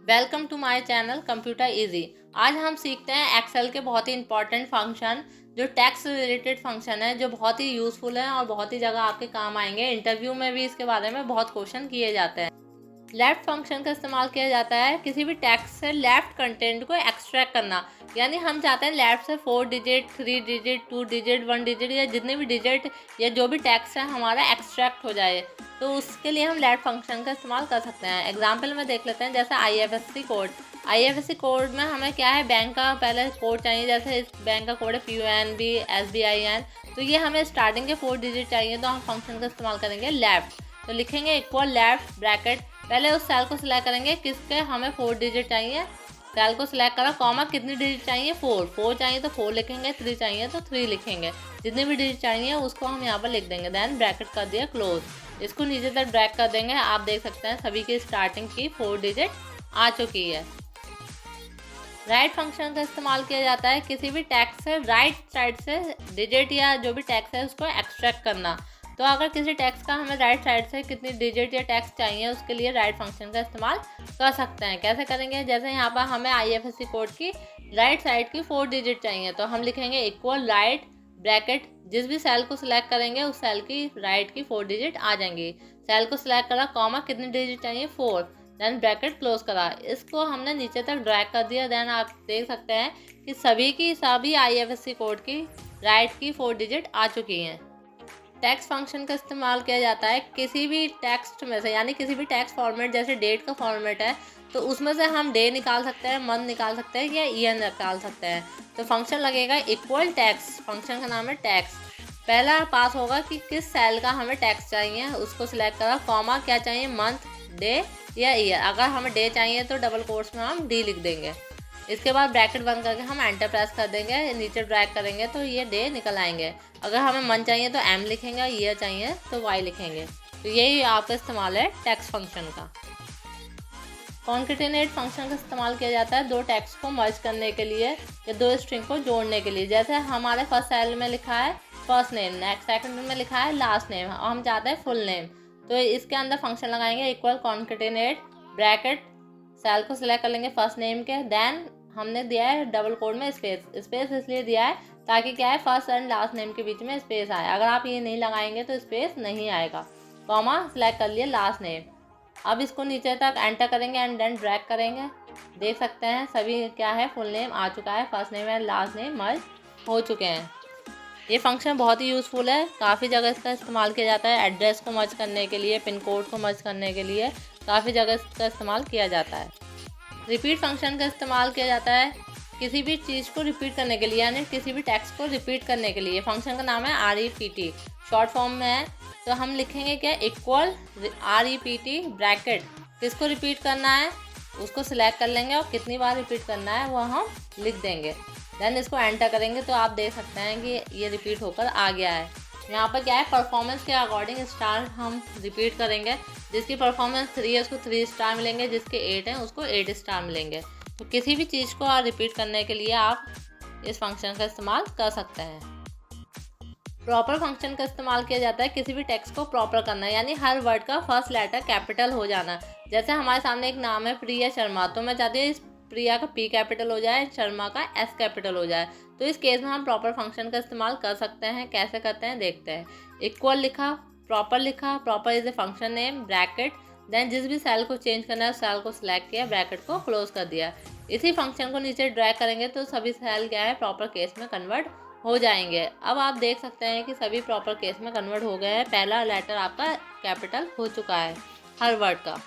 Welcome to my channel computer easy. आज हम सीखते हैं एक्सेल के बहुत ही इंपॉर्टेंट फंक्शन जो टैक्स रिलेटेड फंक्शन है, जो बहुत ही यूज़फुल है और बहुत ही जगह आपके काम आएंगे। इंटरव्यू में भी इसके बारे में बहुत क्वेश्चन किए जाते हैं। लेफ्ट फंक्शन का इस्तेमाल किया जाता है किसी भी टेक्स्ट से लेफ्ट कंटेंट को एक्सट्रैक्ट करना। यानी हम चाहते हैं लेफ्ट से 4 डिजिट, 3 डिजिट, 2 डिजिट, 1 डिजिट या जितने भी डिजिट या जो भी टेक्स्ट है हमारा एक्सट्रैक्ट हो जाए, तो उसके लिए हम लेफ्ट फंक्शन का इस्तेमाल कर सकते हैं। एग्जाम्पल में देख लेते हैं, जैसे IFSC कोड। IFSC कोड में हमें क्या है, बैंक का पहले कोड चाहिए। जैसे इस बैंक का कोड है PUNB SBIN, तो ये हमें स्टार्टिंग के 4 डिजिट चाहिए, तो हम फंक्शन का इस्तेमाल करेंगे लेफ्ट। तो लिखेंगे इक्वल लेफ्ट ब्रैकेट, पहले उस सेल को सिलेक्ट करेंगे किसके हमें 4 डिजिट चाहिए। सेल को सिलेक्ट करा, कॉमा कितनी डिजिट चाहिए, 4 चाहिए तो 4 लिखेंगे, 3 चाहिए तो 3 लिखेंगे, जितनी भी डिजिट चाहिए उसको हम यहाँ पर लिख देंगे। देन ब्रैकेट कर दिया क्लोज। इसको नीचे तक ड्रैग कर देंगे। आप देख सकते हैं सभी की स्टार्टिंग की 4 डिजिट आ चुकी है। राइट फंक्शन का इस्तेमाल किया जाता है किसी भी टेक्स्ट से राइट साइड से डिजिट या जो भी टेक्स्ट है उसको एक्सट्रैक्ट करना। तो अगर किसी टेक्स्ट का हमें राइट साइड से कितनी डिजिट या टेक्स्ट चाहिए, उसके लिए राइट फंक्शन का इस्तेमाल कर सकते हैं। कैसे करेंगे, जैसे यहाँ पर हमें IFSC कोड की राइट साइड की 4 डिजिट चाहिए, तो हम लिखेंगे इक्वल राइट ब्रैकेट, जिस भी सेल को सिलेक्ट करेंगे उस सेल की राइट की 4 डिजिट आ जाएंगी। सेल को सिलेक्ट करा, कॉमा कितनी डिजिट चाहिए, 4, देन ब्रैकेट क्लोज करा। इसको हमने नीचे तक ड्रैग कर दिया। देन आप देख सकते हैं कि सभी IFSC कोड की राइट की 4 डिजिट आ चुकी हैं। टेक्स्ट फंक्शन का इस्तेमाल किया जाता है किसी भी टेक्स्ट में से, यानी किसी भी टेक्स्ट फॉर्मेट, जैसे डेट का फॉर्मेट है तो उसमें से हम डे निकाल सकते हैं, मंथ निकाल सकते हैं या ईयर निकाल सकते हैं। तो फंक्शन लगेगा इक्वल टेक्स्ट, फंक्शन का नाम है टेक्स्ट। पहला पास होगा कि किस सेल का हमें टेक्स्ट चाहिए, उसको सिलेक्ट करा, कॉमा क्या चाहिए, मंथ, डे या ईयर। अगर हमें डे चाहिए तो डबल कोट्स में हम डी लिख देंगे। इसके बाद ब्रैकेट बंद करके हम एंटर प्रेस कर देंगे, नीचे ड्रैग करेंगे तो ये डे निकल आएंगे। अगर हमें मंथ चाहिए तो M लिखेंगे, ईयर चाहिए तो Y लिखेंगे। तो यही आपका इस्तेमाल है टेक्स्ट फंक्शन का। कॉन्केटेनेट फंक्शन का इस्तेमाल किया जाता है दो टेक्स्ट को मर्ज करने के लिए या दो स्ट्रिंग को जोड़ने के लिए। जैसे हमारे फर्स्ट सेल में लिखा है फर्स्ट नेम, नेक्स्ट सेकंड में लिखा है लास्ट नेम और हम चाहते हैं फुल नेम, तो इसके अंदर फंक्शन लगाएंगे इक्वल कॉन्केटेनेट ब्रैकेट, सेल को सिलेक्ट कर लेंगे फर्स्ट नेम के, देन हमने दिया है डबल कोड में स्पेस। स्पेस इसलिए दिया है ताकि क्या है, फर्स्ट एंड लास्ट नेम के बीच में स्पेस आए। अगर आप ये नहीं लगाएंगे तो स्पेस नहीं आएगा। कॉमा सिलेक्ट कर लिया लास्ट नेम। अब इसको नीचे तक एंटर करेंगे एंड देन ड्रैग करेंगे। देख सकते हैं सभी क्या है, फुल नेम आ चुका है, first name and last name merge हो चुके हैं। ये फंक्शन बहुत ही यूज़फुल है, काफ़ी जगह इसका इस्तेमाल किया जाता है। एड्रेस को मर्ज करने के लिए, पिन कोड को मर्ज करने के लिए काफ़ी जगह इसका इस्तेमाल किया जाता है। रिपीट फंक्शन का इस्तेमाल किया जाता है किसी भी चीज़ को रिपीट करने के लिए, यानी किसी भी टेक्स्ट को रिपीट करने के लिए। फंक्शन का नाम है REPT, शॉर्ट फॉर्म में है। तो हम लिखेंगे क्या, इक्वल REPT ब्रैकेट, किसको रिपीट करना है उसको सिलेक्ट कर लेंगे और कितनी बार रिपीट करना है वो हम लिख देंगे। देन इसको एंटर करेंगे तो आप देख सकते हैं कि ये रिपीट होकर आ गया है। यहाँ पर क्या है, परफॉर्मेंस के अकॉर्डिंग स्टार हम रिपीट करेंगे। जिसकी परफॉर्मेंस 3 है उसको 3 स्टार मिलेंगे, जिसके 8 हैं उसको 8 स्टार मिलेंगे। तो किसी भी चीज़ को रिपीट करने के लिए आप इस फंक्शन का इस्तेमाल कर सकते हैं। प्रॉपर फंक्शन का इस्तेमाल किया जाता है किसी भी टेक्स्ट को प्रॉपर करना, यानी हर वर्ड का फर्स्ट लेटर कैपिटल हो जाना। जैसे हमारे सामने एक नाम है प्रिया शर्मा, तो मैं चाहती हूँ इस प्रिया का P कैपिटल हो जाए, शर्मा का S कैपिटल हो जाए। तो इस केस में हम प्रॉपर फंक्शन का इस्तेमाल कर सकते हैं। कैसे करते हैं देखते हैं। इक्वल लिखा, प्रॉपर लिखा, proper is a function name bracket, then जिस भी सेल को चेंज करना है उस सेल को सिलेक्ट किया, ब्रैकेट को क्लोज कर दिया। इसी फंक्शन को नीचे ड्रैग करेंगे तो सभी सेल क्या है, प्रॉपर केस में कन्वर्ट हो जाएंगे। अब आप देख सकते हैं कि सभी प्रॉपर केस में कन्वर्ट हो गए हैं। पहला लेटर आपका कैपिटल हो चुका है हर वर्ड का।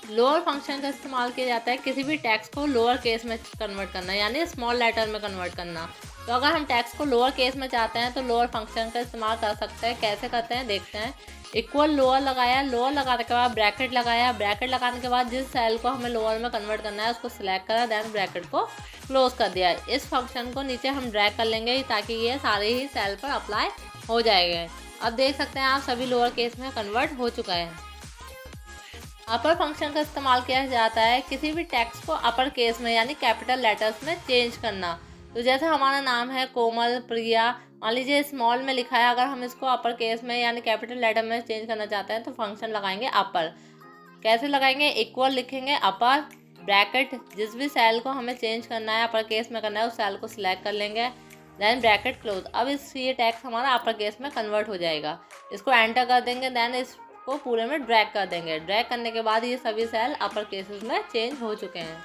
लोअर फंक्शन का इस्तेमाल किया जाता है किसी भी टेक्स्ट को लोअर केस में कन्वर्ट करना, यानी स्मॉल लेटर में कन्वर्ट करना। तो अगर हम टेक्स्ट को लोअर केस में चाहते हैं तो लोअर फंक्शन का इस्तेमाल कर सकते हैं। कैसे करते हैं देखते हैं। इक्वल लोअर लगाया, लोअर लगाने के बाद ब्रैकेट लगाया, ब्रैकेट लगाने के बाद जिस सेल को हमें लोअर में कन्वर्ट करना है उसको सिलेक्ट करा, देन ब्रैकेट को क्लोज कर दिया। इस फंक्शन को नीचे हम ड्रैग कर लेंगे ताकि ये सारे ही सेल पर अप्लाई हो जाएंगे। अब देख सकते हैं आप सभी लोअर केस में कन्वर्ट हो चुका है। अपर फंक्शन का इस्तेमाल किया जाता है किसी भी टेक्स्ट को अपर केस में यानी कैपिटल लेटर्स में चेंज करना। तो जैसे हमारा नाम है कोमल प्रिया, मान लीजिए स्मॉल में लिखा है, अगर हम इसको अपर केस में यानी कैपिटल लेटर में चेंज करना चाहते हैं तो फंक्शन लगाएंगे अपर। कैसे लगाएंगे, इक्वल लिखेंगे, अपर ब्रैकेट, जिस भी सेल को हमें चेंज करना है अपर केस में करना है उस सेल को सिलेक्ट कर लेंगे, देन ब्रैकेट क्लोज। अब ये टैक्स हमारा अपर केस में कन्वर्ट हो जाएगा। इसको एंटर कर देंगे, देन इसको पूरे में ड्रैग कर देंगे। ड्रैग करने के बाद ये सभी सेल अपर केसेस में चेंज हो चुके हैं।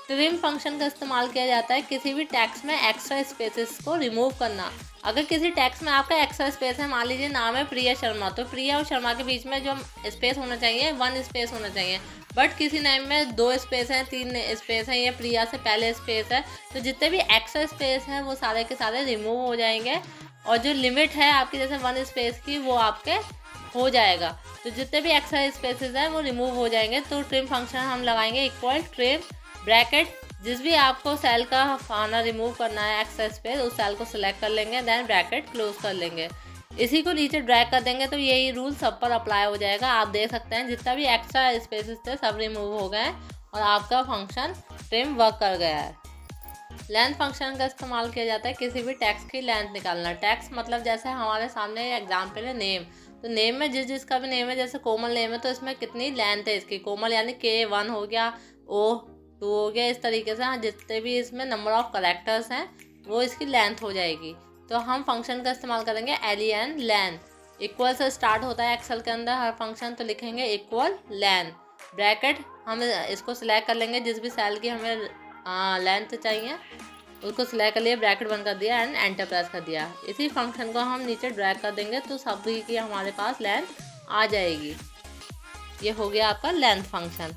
ट्रिम फंक्शन का इस्तेमाल किया जाता है किसी भी टेक्स्ट में एक्स्ट्रा स्पेसेस को रिमूव करना। अगर किसी टेक्स्ट में आपका एक्स्ट्रा स्पेस है, मान लीजिए नाम है प्रिया शर्मा, तो प्रिया और शर्मा के बीच में जो स्पेस होना चाहिए 1 स्पेस होना चाहिए। बट किसी नेम में 2 स्पेस हैं, 3 स्पेस हैं, या प्रिया से पहले स्पेस है, तो जितने भी एक्स्ट्रा स्पेस हैं वो सारे के सारे रिमूव हो जाएंगे। और जो लिमिट है आपकी जैसे 1 स्पेस की वो आपके हो जाएगा। तो जितने भी एक्स्ट्रा स्पेसेस हैं वो रिमूव हो जाएंगे। तो ट्रिम फंक्शन हम लगाएंगे इक्वल ट्रिम ब्रैकेट, जिस भी आपको सेल का खाना रिमूव करना है एक्स्ट्रा स्पेस उस सेल को सिलेक्ट कर लेंगे, देन ब्रैकेट क्लोज कर लेंगे। इसी को नीचे ड्रैग कर देंगे तो यही रूल सब पर अप्लाई हो जाएगा। आप देख सकते हैं जितना भी एक्स्ट्रा स्पेसेस थे सब रिमूव हो गए और आपका फंक्शन ट्रिम वर्क कर गया है। लेंथ फंक्शन का इस्तेमाल किया जाता है किसी भी टेक्स्ट की लेंथ निकालना। टेक्स्ट मतलब जैसे हमारे सामने एग्जाम्पल है नेम, तो नेम में जिसका भी नेम है, जैसे कोमल नेम है तो इसमें कितनी लेंथ है इसकी, कोमल यानी K1 हो गया, O2 हो गया, इस तरीके से जितने भी इसमें नंबर ऑफ करेक्टर्स हैं वो इसकी लेंथ हो जाएगी। तो हम फंक्शन का इस्तेमाल करेंगे len लेन। इक्वल से स्टार्ट होता है एक्सेल के अंदर हर फंक्शन, तो लिखेंगे इक्वल लेन ब्रैकेट। हम इसको सिलेक्ट कर लेंगे, जिस भी सेल की हमें लेंथ चाहिए उसको सिलेक्ट कर लिया, ब्रैकेट बंद कर दिया एंड एंटर प्रेस कर दिया। इसी फंक्शन को हम नीचे ड्रैग कर देंगे तो सभी की हमारे पास लेंथ आ जाएगी। ये हो गया आपका लेंथ फंक्शन।